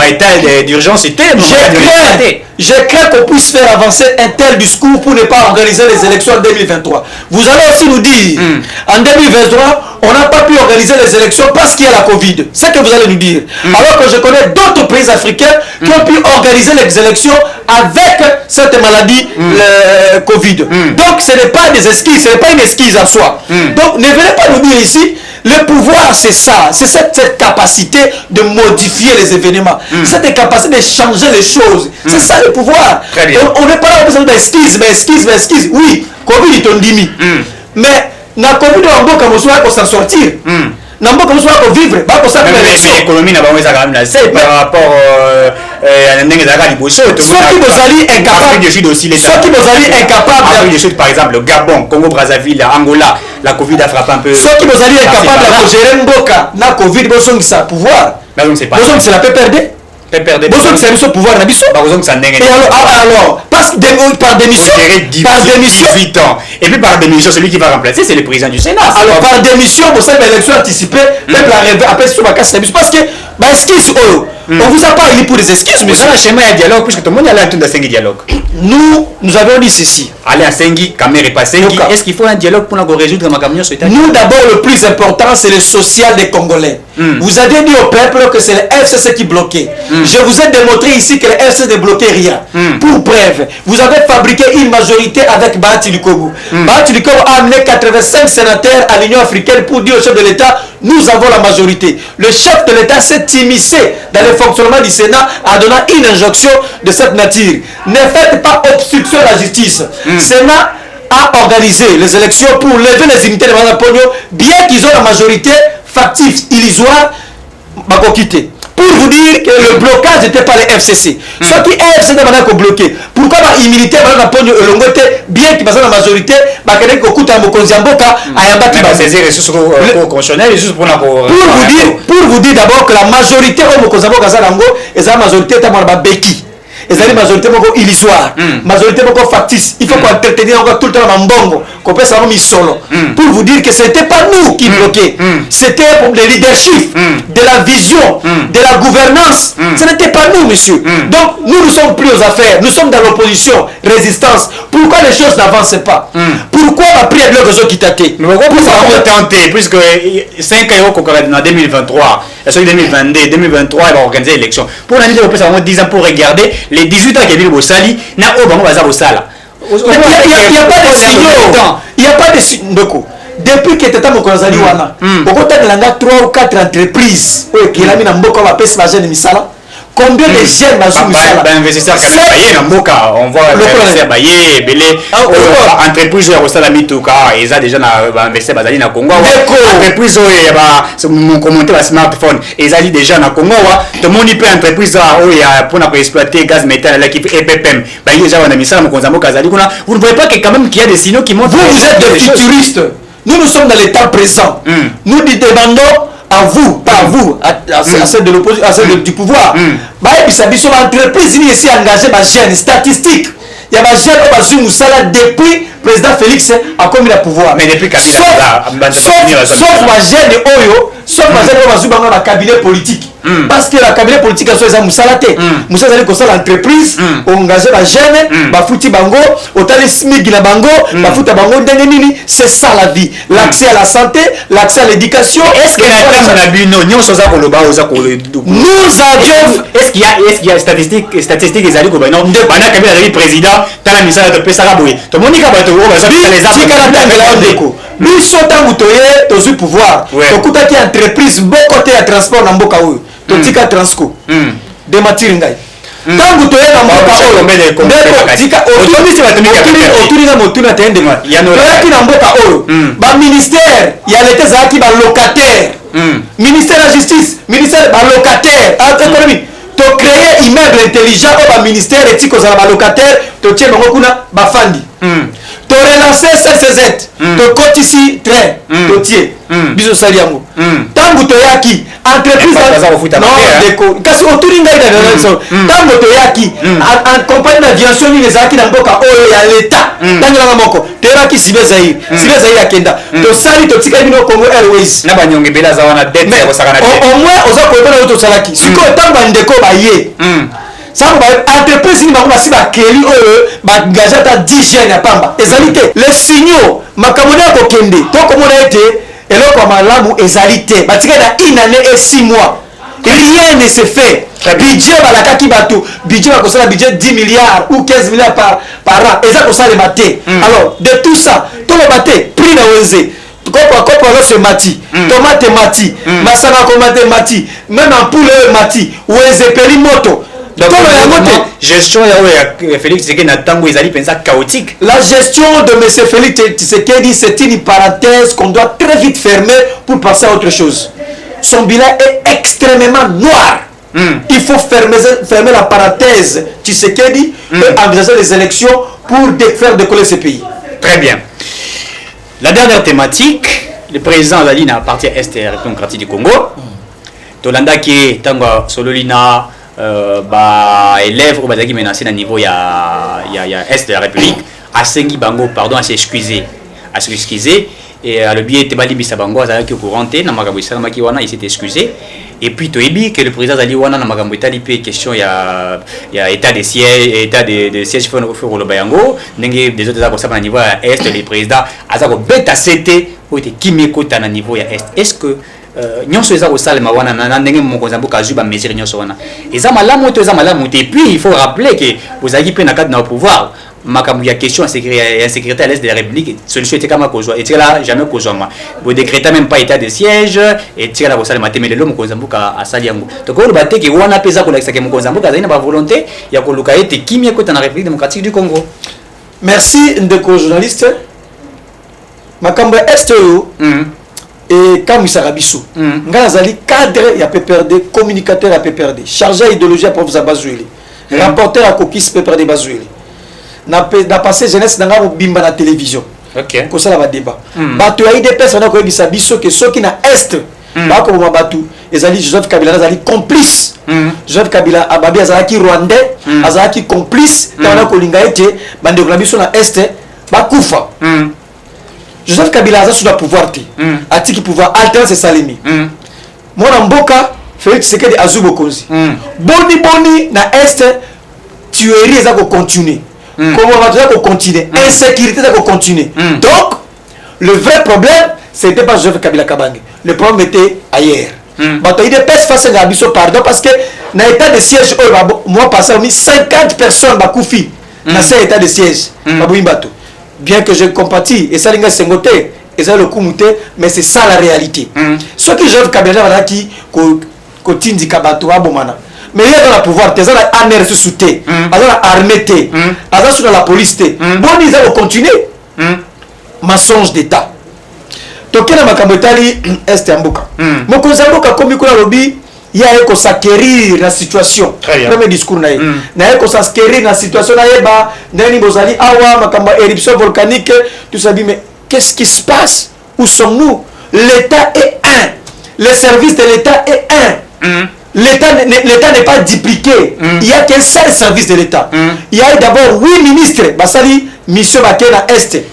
état d'urgence te je crains qu'on puisse faire avancer un tel discours pour ne pas organiser les élections en 2023. Vous allez aussi nous dire en 2023 on n'a pas pu organiser les élections parce qu'il y a la Covid. C'est ce que vous allez nous dire. Alors que je connais d'autres pays africains qui ont pu organiser les élections avec cette maladie, le Covid. Donc ce n'est pas des excuses, ce n'est pas une excuse en soi. Donc ne venez pas nous dire ici, le pouvoir c'est ça, c'est cette capacité de modifier les événements, cette capacité de changer les choses. C'est ça le pouvoir. On n'est pas là besoin d'excuses, mais excuses. Oui, Covid est un dimi. Mais na Covid on mboka mosuwa ko s'en sortir. Na mboka mosuwa ko vivre, ba ko ça faire l'économie na bango eza quand même là, c'est par rapport à ndenge za kali boso to ceux qui bozali incapable par exemple le Gabon, Congo Brazzaville, Angola, la Covid a frappé un peu. Ceux qui bozali incapable de gérer mboka na Covid bosongisa pouvoir. Mais donc c'est pas. Bosongisa la peut perdre. Bosongisa biso pouvoir na biso. Bosongisa ndenge. Et alors parce que par démission 18 ans. Et puis par démission, celui qui va remplacer, c'est le président du Sénat. Alors par démission, pour cette élection anticipée, peuple arrive après sur ma casse parce que excuse on vous a pas élu pour des excuses, mais ça le schéma de dialogue puisque tout le monde a l'habitude de faire dialogue. Nous avons dit ceci. Aller à Sengi, Kamere pas Sengi. Est-ce qu'il faut un dialogue pour résoudre ma camion sur Nous d'abord le plus important c'est le social des Congolais. Vous avez dit au peuple que c'est le FCC qui bloquait. Je vous ai démontré ici que le FCC ne bloquait rien. Pour preuve, vous avez fabriqué une majorité avec Bahati Lukobu. Bahati Lukobu a amené 85 sénateurs à l'Union africaine pour dire au chef de l'État, nous avons la majorité. Le chef de l'État s'est immiscé dans le fonctionnement du Sénat en donnant une injonction de cette nature. Ne faites pas obstruction à la justice. Sénat a organisé les élections pour lever les immunités de Mme Pogno, bien qu'ils ont la majorité factive, illusoire, quitter. Pour vous dire que le blocage n'était pas les FCC. Ceux qui FCC ont bloqué. Pourquoi l'immunité de Mme Pogno et l'ongoté, bien qu'ils passent la majorité, pour vous dire d'abord que la majorité au Mokozamboka Zalango est la majorité de Beki. Et c'est une majorité illusoire, majorité factice. Il faut qu'on entretenir encore tout le temps dans Mbongo, qu'on peut savoir mis solo. Pour vous dire que ce n'était pas nous qui bloquaient, c'était pour le leadership, de la vision, de la gouvernance. Ce n'était pas nous, monsieur. Donc nous ne sommes plus aux affaires, nous sommes dans l'opposition, résistance. Pourquoi les choses n'avancent pas? Pourquoi la prière de l'opposition qui tâtait? Pourquoi vous tentez, puisque 5 ans en 2023, et sur 2022, 2023, il va organiser l'élection. Pour l'année, on peut savoir 10 ans pour regarder les 18 ans qui viennent au Sali, il n'y a pas de signaux. Il n'y a pas de signaux. Depuis que tu as mon conseil, tu as 3 ou 4 entreprises qui ont mis dans beaucoup de personnes qui ont combien de jeunes investisseurs on voit investisseurs entreprises ils ont déjà investi dans Congo entreprises mon commenté smartphone ils ont déjà dans Congo tout le monde peut entreprise pour exploiter gaz méthane qui EPPM vous ne voyez pas que quand même qu'il y a des signaux qui montrent vous êtes des futuristes. Nous sommes dans l'état présent. Nous demandons à vous, pas à vous, à celle de l'opposition, à celle du pouvoir. L'entreprise ici engagée par jeunes statistiques. Il y a des jeunes qui ont depuis le président Félix a commis le pouvoir. Mais depuis sauf ma jeune Oyo, sauf ma jeune Oyo, dans le cabinet politique. Parce que le cabinet politique a choisi Moussalate. Moussalate a l'entreprise, engagé les jeunes, Bafouti Bango, Otale Smig la Bango, Bafouta Bango, c'est ça la vie. L'accès à la santé, l'accès à l'éducation. Est-ce qu'il y a nous avions. Est-ce qu'il y a statistiques des alliés pendant que le président, dans la mission de Pessaraboué. Tout le monde dit que les arbres. Lui, sautant moutoyer, tu as pouvoir. Tu as une entreprise, beaucoup de transport dans Bokaou. Tu as Transco. De Matiringai. Tant que tu es dans Bokaou, ministère, il y a l'état qui va locataire. Ministère de la justice, ministère de locataire. Tu as créé immeuble intelligent au ministère et tu as locataire, tu as bafandi. Tu as relancé CCZ, tu as ici train, tu tiens. Bisous Saliango. Tant que tu as qui entreprise non, parce que autour d'une organisation, tant que tu as qui en compagnie d'aviation, les acquis dans Boka, il y a l'État. Tant que tu as qui Sibé Zahir, Sibé Zahir à Kenda. Tu sali, tu as dit Congo Airways. Au moins, aux autres, tu as salaki. Si tu as tant d'endeko, ça entreprise ni makoma si ba keli oyo ba gaza ta 10 jeunes ya pamba ezalité les signaux makamona ko kende to komona ete eloko malamu ezalité batika na une année et 6 mois rien ne se fait budget balaka ki bato budget ba kosala budget 10 milliards ou 15 milliards par an eza kosala maté alors de tout ça to le maté prix na wenze kopo se mati tomate mati masanga ko mati même en poule mati wenze peli moto. Donc, gestion Félix Tshisekedi n'a tango ezali pensa chaotique. La gestion de M. Félix Tshisekedi, c'est une parenthèse qu'on doit très vite fermer pour passer à autre chose. Son bilan est extrêmement noir. Il faut fermer la parenthèse Tshisekedi et envisager les élections pour faire décoller ce pays. Très bien. La dernière thématique, le président Azali n'a parti à Est démocratique du Congo. Tolanda qui est tango Sololina élèves qui menacés à niveau ya Est de la République à Sengi Bango pardon à s'excuser et à le biais de Bali Bisabango à qui couranté na makambo salama ki wana il s'est excusé et puis toyebi que le président Zali wana na makambo etali pe question ya état de siège pour le Bayango ndenge des autres za na niveau ya Est le président azako beta cité ou te kimekota na niveau ya Est. Est-ce que nyonso eza kosalema wana na ndenge mokonzi mboka azwi ba mesure nyonso wana eza malamu to eza malamu te? Et puis il faut rappeler que ozalaki pe na cadre na pouvoir makambo ya question ya sécurité à l'Est de la République solution était kama kozwa et là jamais kozwa vous décrétez même pas état de siège et tira la kosalema te mais le mokonzi mboka asali yango to ko ba te ke wana peza ko lakisa ke mokonzi mboka azali na ba volonté ya koluka ete kimia kota na République démocratique du Congo. merci ndeko journaliste makambo est et comme Sarabiso nga nazali cadre ya PPRD communicateur ya PPRD chargé idéologie à professeur Bazueli rapporteur à Kokis PPRD Bazueli na passé jeunesse nanga bimba na télévision ko sala ba débat bato ya IDPS na ko yebisa biso ke soki na est ba ko mabatu ezali Joseph Kabila azali complice Joseph Kabila ababi azalaki rwandais azalaki complice tana ko linga ete bande ko biso na est ba kufa Joseph Kabila aza sous le pouvoir atiki pouvoir alternance salimi mona mboka Félix Tshisekedi azubo konzi boni na est tuerie eza ko continuer comment va ça continuer insécurité ça continuer donc le vrai problème c'était pas Joseph Kabila Kabange le problème était ailleurs bato ide pèse face à biso pardon parce que na état de siège moi passé 50 personnes bakufi na cet état de siège baboyi bato bien que je compatis et ça linga sengote et ça le kumute mais c'est ça la réalité ce qui Joseph Kabila va qui kotindi kabato abomana mais il y a dans le pouvoir t'es la armée sous-té la armée té sur la police té bon ils vont continuer mensonge d'état tokena makambo tali est ambuka mokonzi ambuka komi kuna lobi ya eko s'acquérir la situation premier discours na na eko s'acquérir la situation na yeba ndeni bozali awa makambo éruption volcanique tout ça dit mais qu'est-ce qui se passe où sommes-nous l'état est un le service de l'état est un l'état n'est pas dupliqué il y a qu'un seul service de l'état il y a d'abord 8 ministres basali mission bakena est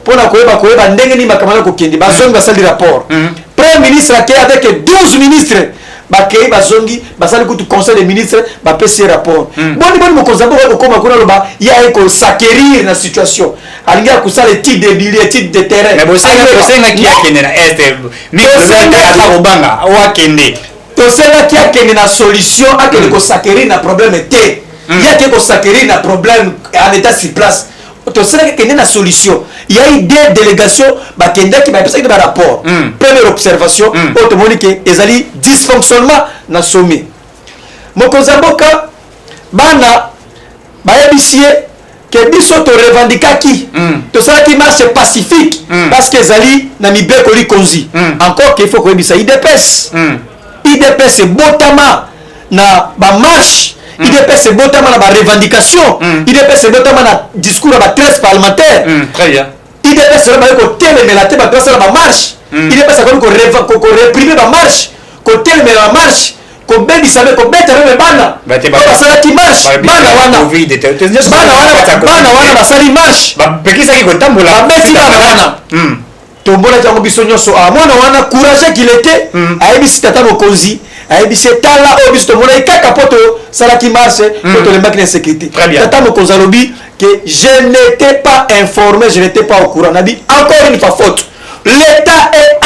pour na koyeba ndenge ni makamala ko kende bazongi basali rapport premier ministre akaya avec 12 ministres bakei bazongi basali kutu conseil des ministres bapesi rapport boni mokonzi moko okoma kuna loba ya eko s'acquérir na situation alingi akusala étude de bilan étude de terrain mais bosenga ki akende na est mi ko banga wa kende tosenga ki akende na solution akende ko s'acquérir na problème té ya ke ko s'acquérir na problème en état sur place tosenga kende na solution il y a eu des délégations bakenda qui bapesa de rapport première observation automoni ke ezali dysfonctionnement na sommet mokonzi mboka bana bayebisie ke biso to revendikaki to salaki marche pacifique parce que ezali na mibeko likonzi encore qu'il faut koyebisa IDPS IDPS botama na ba marche IDPS botama na ba revendication IDPS botama na discours na ba 13 parlementaires très bien IDPS ba ko telemela te ba place na ba marche IDPS ko réprimer ba marche ko telemela ba marche ko bebi sabe ko beta même bana ba sala ki marche bana wana basali marche ba pekisa ki ko tambola ba beti bana wana tombona jango biso nyonso mwana wana courage qu'il était ayebisi tata mokonzi ayebisi tala oyo biso tomona kaka poto salaki marche poto lembaki na sécurité tata mokonzi alobi que je n'étais pas informé je n'étais pas au courant nabi encore une fois faute l'état est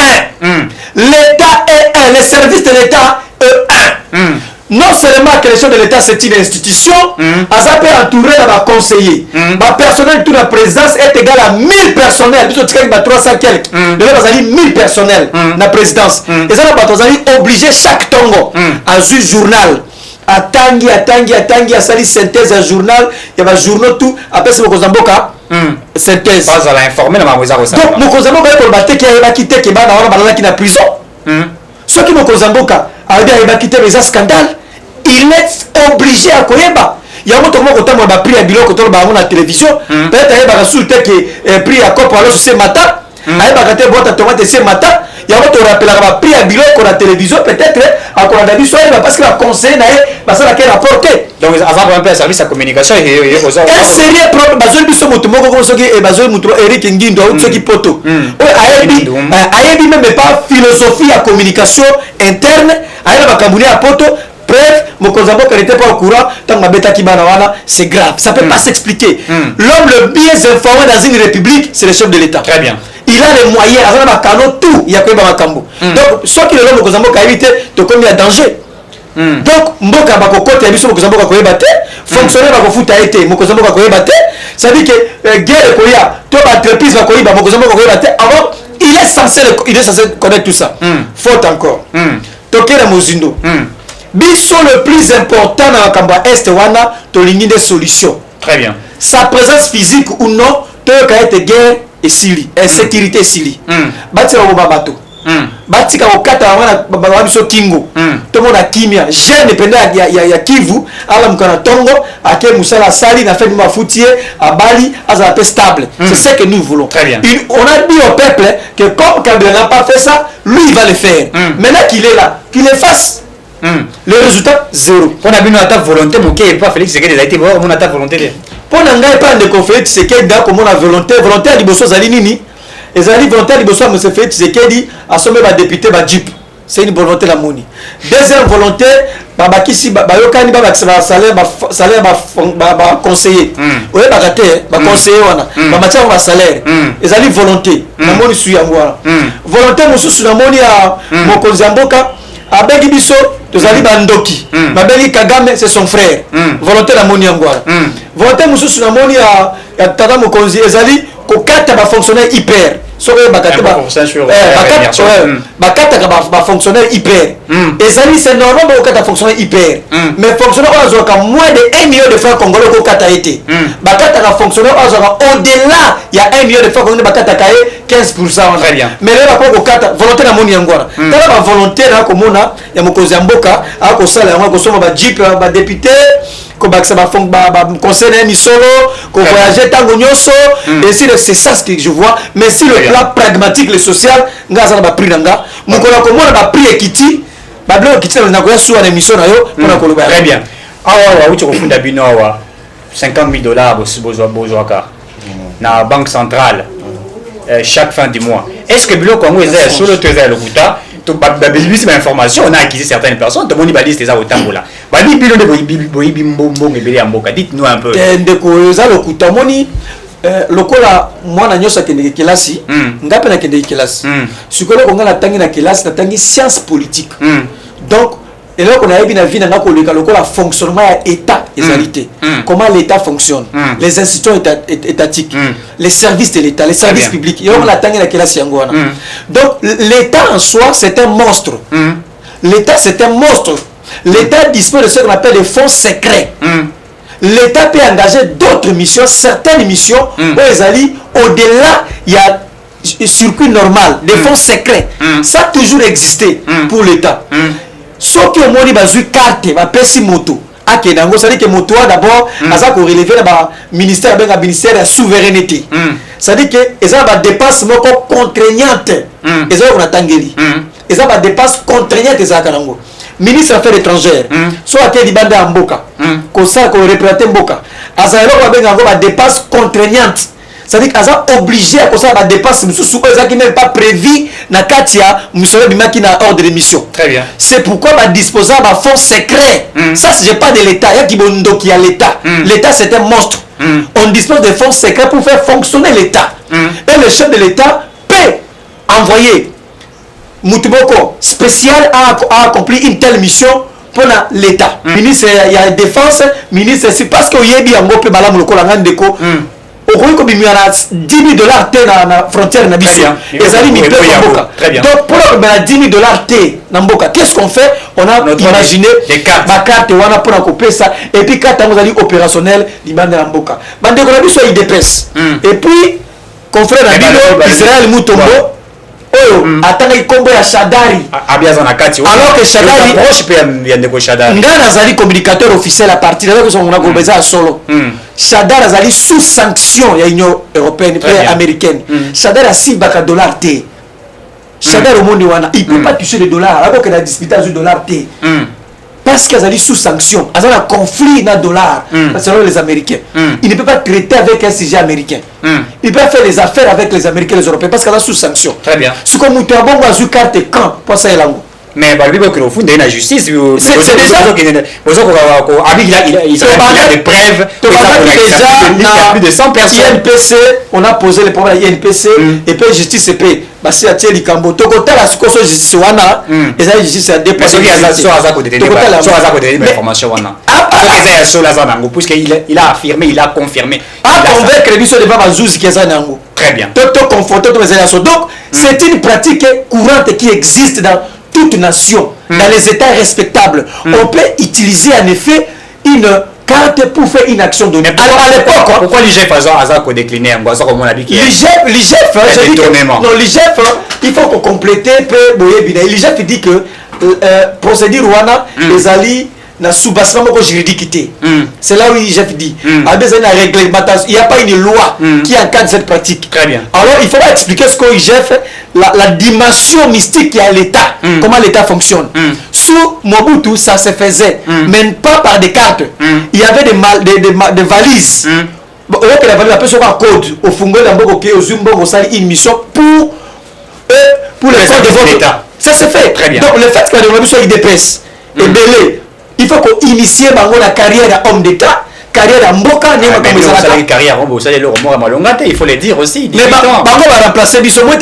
un l'état est un les services de l'état est un non seulement que les choses de l'état c'est une institution ça peut entourer dans conseiller personnel tout la présence est égal à 1000 personnels biso tikaki 300 quelques de là bazali 1000 personnels na présidence et ça bato bazali obligé chaque tongo à su journal atangi asali synthèse à journal ya ba journaux tout après c'est mokonzi mboka synthèse pas à l'informer na mamoza ko ça donc mokonzi mboka ko batté ki ayeba kité ke bana wana balaki na prison ceux qui mokonzi mboka ayeba kité mais ça scandale il est obligé à koyeba yango tokoma kotambola baprix ya biloko toloba yango na télévision peut-être ayebaka sur te ke prix ya copo alo ce matin ayebaka te bota tomate ce matin yango torapelaka baprix ya biloko na télévision peut-être akolanda biso ayeba parce que baconseiller na ye basalaki rapporté donc aza pa mpe service ya communication un sérieux problème bazoli biso moto moko komo soki bazoli moto Eric Ngindo auti soki poto oyo ayebi même pas philosophie ya communication interne ayeba bakambuni ya poto. Bref, mokonzi mboka n'était pas au courant tant que mabeta kibana wana c'est grave ça peut pas s'expliquer l'homme le bien informé dans une république c'est le chef de l'état très bien il a les moyens azana bakano tout ya koyeba makambo donc soki lelo mokonzi mboka éviter to komi ya danger donc mboka bakokota ya biso mokonzi mboka koyeba te fonctionnaire bakofuta ete mokonzi mboka koyeba te ça veut dire que guerre koya to ba entreprise bakoyeba mokonzi mboka koyeba te alors il est censé connaître tout ça faute encore tokela mozindo biso le plus important na makambo est wana tolingi des solutions Très bien. Sa présence physique ou non, tu as guerre et sili, insécurité sili. Batika au babato. Batika au kata wana bababiso kingo. Tout le monde a kimia. Jeune pendant ya Kivu, ala mkana tongo, ake musala sali na fait ma foutier à Bali, à peu stable. C'est ce que nous voulons. Très bien. On a dit au peuple que comme Kabila n'a pas fait ça, lui il va le faire. Maintenant qu'il est là, qu'il le fasse. Le résultat, zéro. On a vu une attaque volonté, mon qui n'est pas Félix Tshisekedi a été voir mon attaque volonté. Pour n'engager pas de Félix Tshisekedi, comme on a volonté à Liboso Zalinini, et Zali volonté à Liboso, M. Félix Tshisekedi a sommé ma député, ma Jeep. C'est une volonté la moni. Deuxième volonté, Babakisi, Bayokani, salaire, conseiller. Oui, Bagaté, conseiller, on a matière de salaire. Et Zali volonté, la moni suit à moi. Volonté, M. Sunamoni à Mokonzamboka, à Begibiso. Tozali bandoki babeli Kagame c'est son frère volonté la moni angwala volonté mususu na moni ya tata mokonzi ezali kokata ba fonctionnaire hyper soki bakata ba fonctionnaire hyper ezali c'est normal bakata fonctionnaire hyper mais fonctionnaire ozoka moins de 1 million de francs congolais kokata été bakata ka fonctionnaire ozoka au-delà il y a 1 million de francs congolais bakata kaye 15%. Très bien. Mais là bako kokata volonté na moni angwala tala ba volonté na komona ya mokonzi mboka ako sala yango ko soma ba jeep ba député ko baksa ba conseil na misolo ko voyager tango nyoso et c'est ça ce que je vois mais si le plan pragmatique le social nga za ba prix nanga mukona ko mona ba prix ekiti ba blo ekiti na ko ya suwa na mission na yo pona ko loba. Très bien. Awa uti ko funda bino awa $50,000 bozwaka na banque centrale chaque fin du mois. Est-ce que bilo Congo est solo trésor le kuta to ba besoin d'information on a acquis certaines personnes to moni ba liste za otambola ba di bilo de boyibi mbongo ebele ya mboka dites-nous un peu ndeko za lokuta moni lokola mwana nyosa kende kelasi ngape na kende kelasi sikolo ko ngala tangi na kelasi na tangi science politique donc et là on a bien vu dans le fonctionnement de l'État égalité comment l'État fonctionne les institutions étatiques les services de l'État les services publics et on a tangi na kelasi yango wana donc l'État en soi c'est un monstre l'État c'est un monstre l'État dispose de ce qu'on appelle des fonds secrets l'État peut engager d'autres missions certaines missions au-delà il y a circuit normal des fonds secrets ça a toujours existé pour l'État sauf que moni bazui carte ba pesi moto akenango ça dit que moto d'abord asa ko relever na ministère benga ministère de souveraineté ça dit que eza ba dépense moko contraignante eza on atangeli eza ba dépense contraignante eza kanango ministre affaires étrangères soit ke di banda mboka ko ça ko représenter mboka asa lo ba benga ngo ba dépense contraignante. C'est-à-dire qu'ils sont obligés à cause de la dépense, qui n'est pas prévu dans Katia, qui n'a ordre de mission. Très bien. C'est pourquoi ils disposent de fonds secrets. Ça, ce n'est pas de l'État. Il y a l'État. L'État, c'est un monstre. On dispose de fonds secrets pour faire fonctionner l'État. Et le chef de l'État peut envoyer Moutuboko spécial à accomplir une telle mission pour l'État. Ministre, il y a la défense, ministre, c'est parce qu'il y a bien un peu de $10,000 à la frontière na biso donc pour $10,000 qu'est-ce qu'on fait on a imaginé ma carte wana pour couper ça et puis carte opérationnel libanda na mboka bande ko na biso IDPS et puis confrère na bino Israël Mutombo atanga ikombo ya Shadari alors que Shadari ngana zali communicateur officiel à partir de là que on a gobeza solo Shadar azali sous sanction ya Union européenne et américaine Shadar a $6 T Shadar au monde wana il peut pas toucher le dollar alors que la dispute du dollar T parce qu'ils sont sous sanction ils ont un conflit dans le dollar selon les Américains il ne peut pas traiter avec un sujet américain il peut faire les affaires avec les Américains et les Européens parce qu'ils sont sous sanction. Très bien. Ce qu'on nous a bon à carte quand pour ça mais bah, au fond de la justice c'est déjà il a des preuves il y a plus de 100 personnes INPC on a posé les problèmes à INPC et puis justice et puis bah c'est à Thierry Kambo tokota la sukoso justice wana et ça justice a dépassé information wana puisqu'il a affirmé il a confirmé convaincre les de Baba Zouzi qui est nango très bien confronter donc c'est une pratique courante qui existe dans toute nation, dans les États respectables. On peut utiliser en effet une carte pour faire une action donnée. À l'époque, pourquoi l'IGF a décliné un boisson comme on a dit l'IGF, non, l'IGF, il faut qu'on complète. L'IGF dit que procédure Rwanda, les alliés na sous-bassement juridique. C'est là où l'IGF dit. Il n'y a pas une loi qui encadre cette pratique. Très bien. Alors il faudra expliquer ce que l'IGF, la dimension mystique qu'il y a à l'État, comment l'État fonctionne. Sous Mobutu, ça se faisait, mais pas par des cartes. Il y avait des valises. Bon, la valise appelle ça code. Au fond, une mission pour les fonds de votre État. Ça se fait. Très bien. Donc le fait que la démocratie soit IDPS est belé. Il faut qu'on initie la carrière d'homme d'État, carrière d'Amboka, il faut le dire aussi. Mais on va remplacer Bissot, même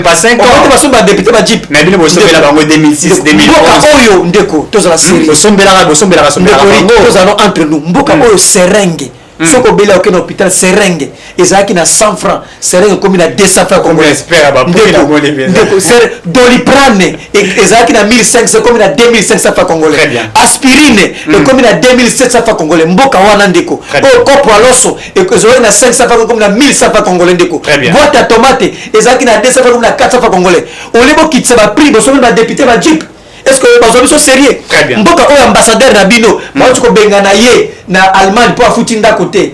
pas 5 ans. On va député ma Jeep. Mais bien, vous avez 2006, 2011. Oyo, Ndeko, tous la série. Nous allons entre nous. Mboka Oyo, Serenge. Ce qu'on a au hôpital Serenge, ils ont 100 francs. Serenge comme il a 200 francs. Comme on espère, Doliprane, ils ont 1500 comme il a 2500 francs congolais. Aspirine, comme il a 2700 francs congolais. Mboka Wanandeko. Copo Aloso, ils ont 500 francs comme il a 1100 francs congolais. Boîte à tomates, ils ont 200 francs comme il a 400 francs congolais. Au lieu qui s'est pris, ils ont député ma Jeep. Est-ce que vous avez sérieux? Très bien. Mboka o ambassadeur Rabino, moi tu ko bengana ye na Allemagne pour foutinda côté.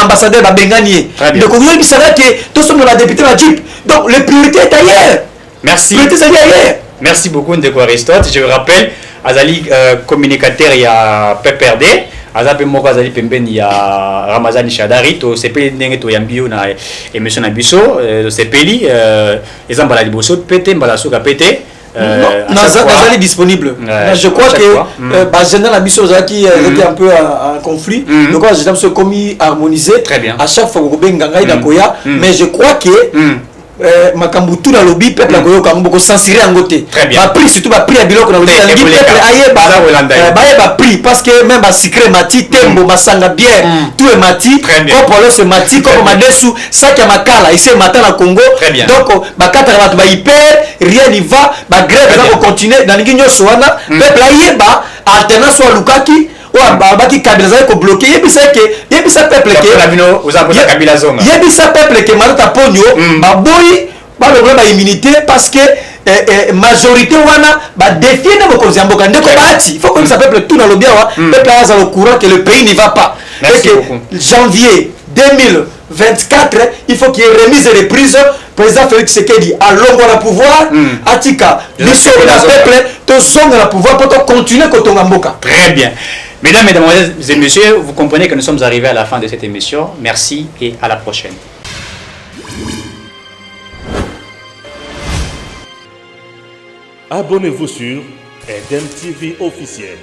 Ambassadeur ba bengani. Donc vous avez dit que tous sommes la députée la Jeep. Donc les priorités est ailleurs. Merci. Priorité c'est ailleurs. Merci beaucoup Ndeko Aristote. Je vous rappelle Azali communicateur il y a PPRD. Azape moko azali pembeni ya Ramazani Shadari to sepeli ndenge to yambio na émission na biso sepeli ezamba la liboso pété mbala soka pété. Nazali disponible. Je crois que général Abisso qui était un peu en conflit. Donc j'ai l'impression commis harmonisé. Très bien. À chaque fois que vous avez Dakoya, mais je crois que makambutu na lobby peuple akoyo kango ko censurer en côté. Ba prix surtout ba prix à biloko na lobby peuple aye ba prix parce que même ba secret mati tembo masanga bière tout est mati comme pour le mati comme madesu sac ya makala ici matin na Congo. Donc ba kata ba hyper rien n'y va ba grève va continuer dans l'inyo soana peuple aye ba alternance wa lukaki qui kabila ko bloquer yebisa peuple que malata ponyo baboyi ba le immunité parce que majorité wana ba défier na bokonzi mboka ndeko bati il faut que ça peuple tout dans le bien peuple a au courant que le pays n'y va pas et que janvier 2024 il faut qu'il y ait remise et reprise. Président Félix Tshisekedi a longo la pouvoir atika biso na peuple to zonga la pouvoir pour continuer kotonga mboka. Très bien. Mesdames, Mesdemoiselles et Messieurs, vous comprenez que nous sommes arrivés à la fin de cette émission. Merci et à la prochaine. Abonnez-vous sur Eden TV officiel.